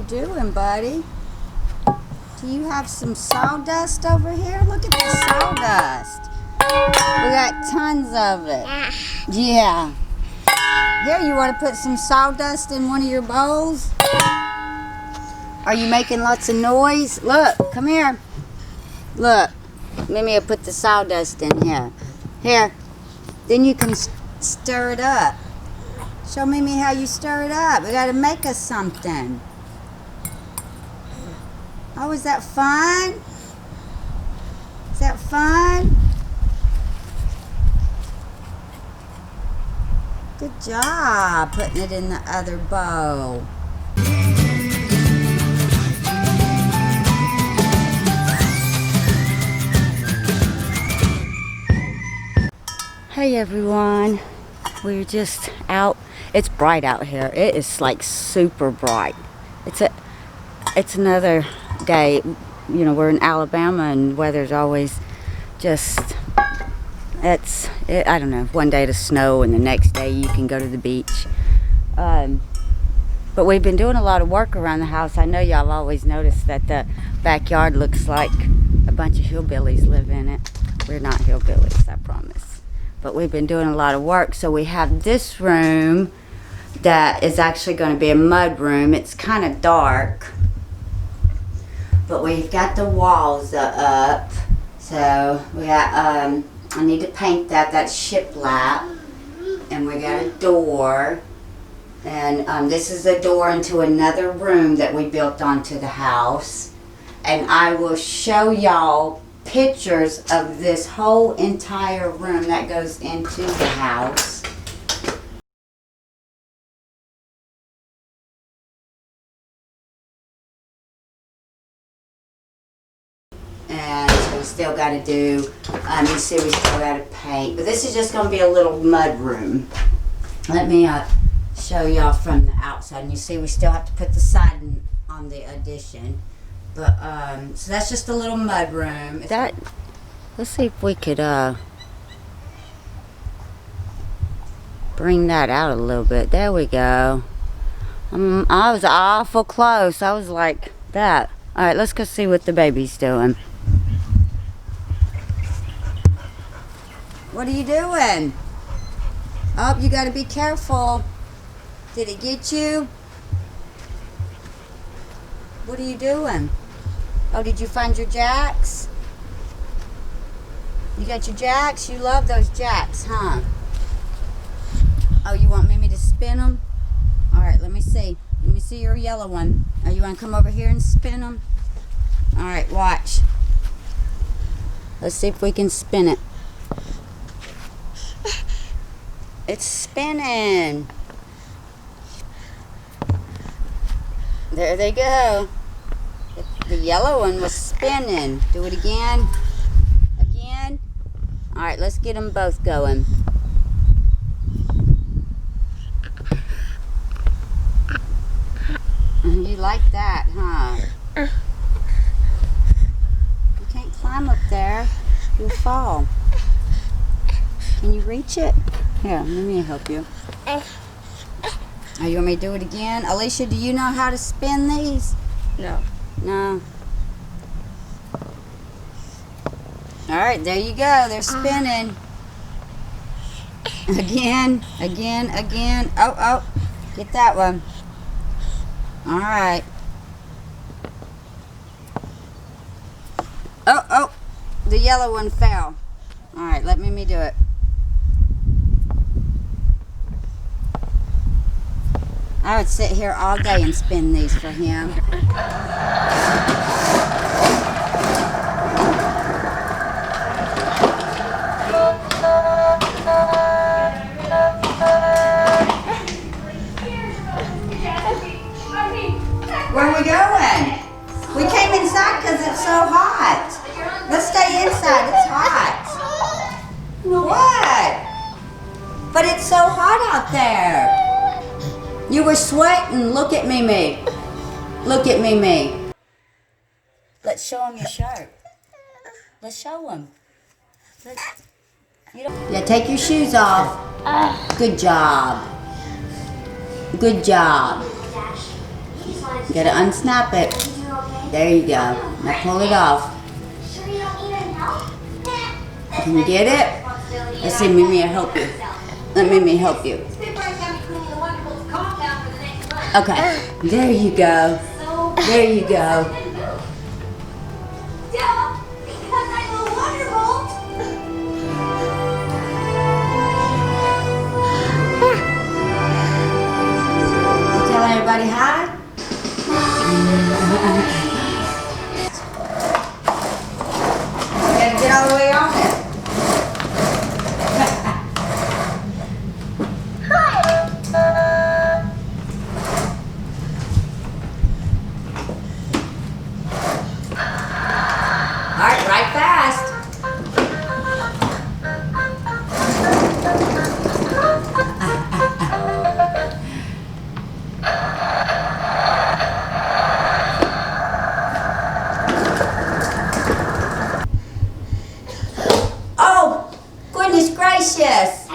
doing, buddy? Do you have some sawdust over here? Look at the sawdust. We got tons of it. Yeah. Here, you want to put some sawdust in one of your bowls? Are you making lots of noise? Look, come here. Look. Mimi will put the sawdust in here. Here. Then you can stir it up. Show Mimi how you stir it up. We got to make us something. Oh, is that fun? Is that fun? Good job putting it in the other bowl. Hey everyone, we're just out. It's bright out here. It is like super bright. It's another day. You know, we're in Alabama and weather's always just, I don't know, one day to snow and the next day you can go to the beach. But we've been doing a lot of work around the house. I know y'all always noticed that the backyard looks like a bunch of hillbillies live in it. We're not hillbillies, I promise. But we've been doing a lot of work. So we have this room that is actually going to be a mud room. It's kind of dark. But we've got the walls up. So we got, I need to paint that. That's shiplap. And we got a door. And this is a door into another room that we built onto the house. And I will show y'all pictures of this whole entire room that goes into the house. And so we still got to do, you see we still got to paint. But this is just going to be a little mud room. Let me show y'all from the outside. And you see we still have to put the siding on the addition. But, so that's just a little mud room. Let's see if we could, bring that out a little bit. There we go. I was awful close. I was like that. Alright, let's go see what the baby's doing. What are you doing? Oh, you gotta be careful. Did it get you? What are you doing? Oh, did you find your jacks? You got your jacks? You love those jacks, huh? Oh, you want Mimi to spin them? Alright, let me see. Let me see your yellow one. Oh, you want to come over here and spin them? Alright, watch. Let's see if we can spin it. It's spinning. There they go. The yellow one was spinning. Do it again. Again. Alright, let's get them both going. You like that, huh? You can't climb up there. You'll fall. Can you reach it? Here, let me help you. Oh, you want me to do it again? Alicia, do you know how to spin these? No. No. Alright, there you go. They're spinning. Again, again, again. Oh, oh. Get that one. Alright. Oh, oh. The yellow one fell. Alright, let Mimi do it. I would sit here all day and spin these for him. Where are we going? We came inside because it's so hot. Let's stay inside. It's hot. What? But it's so hot out there. You were sweating. Look at Mimi. Look at Mimi. Let's show him your shirt. Let's show him. Yeah, take your shoes off. Good job. Good job. Gotta unsnap it. There you go. Now pull it off. Can you get it? Let's see, Mimi, I'll help you. Let Mimi help you. Okay, there you go. There you go. Tell everybody hi. Gotta get all the way on it. Alright, right fast. Oh, goodness gracious.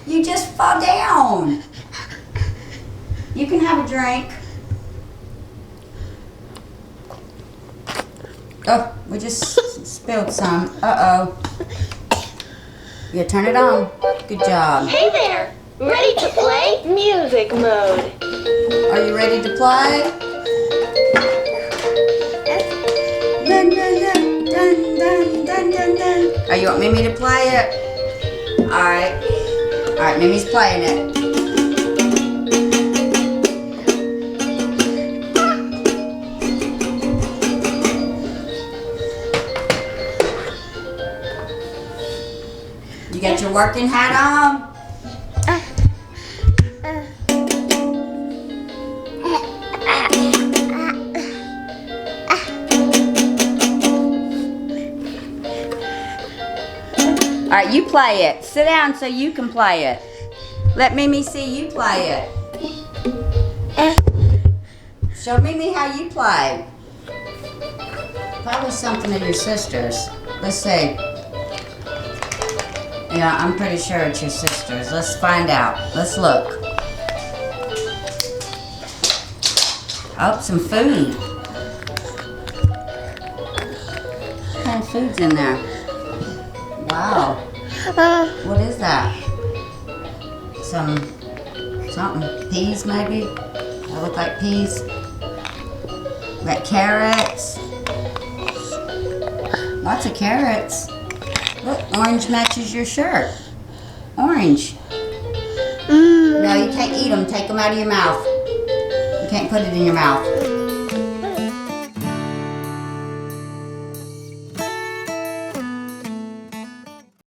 You just fall down. You can have a drink. Oh, we just spilled some. Uh-oh. Yeah, turn it on. Good job. Hey there! Ready to play? Music mode. Are you ready to play? Dun, dun, dun, dun, dun, dun, dun, dun. Oh, you want Mimi to play it? Alright. Alright, Mimi's playing it. You got your working hat on? All right, you play it. Sit down so you can play it. Let Mimi see you play it. Show Mimi how you play. Probably something of your sister's. Let's see. Yeah, I'm pretty sure it's your sister's. Let's find out. Let's look. Oh, some food. What kind of food's in there? Wow. What is that? Something. Peas, maybe? That look like peas. Got carrots. Lots of carrots. Look, orange matches your shirt. Orange. No, you can't eat them. Take them out of your mouth. You can't put it in your mouth.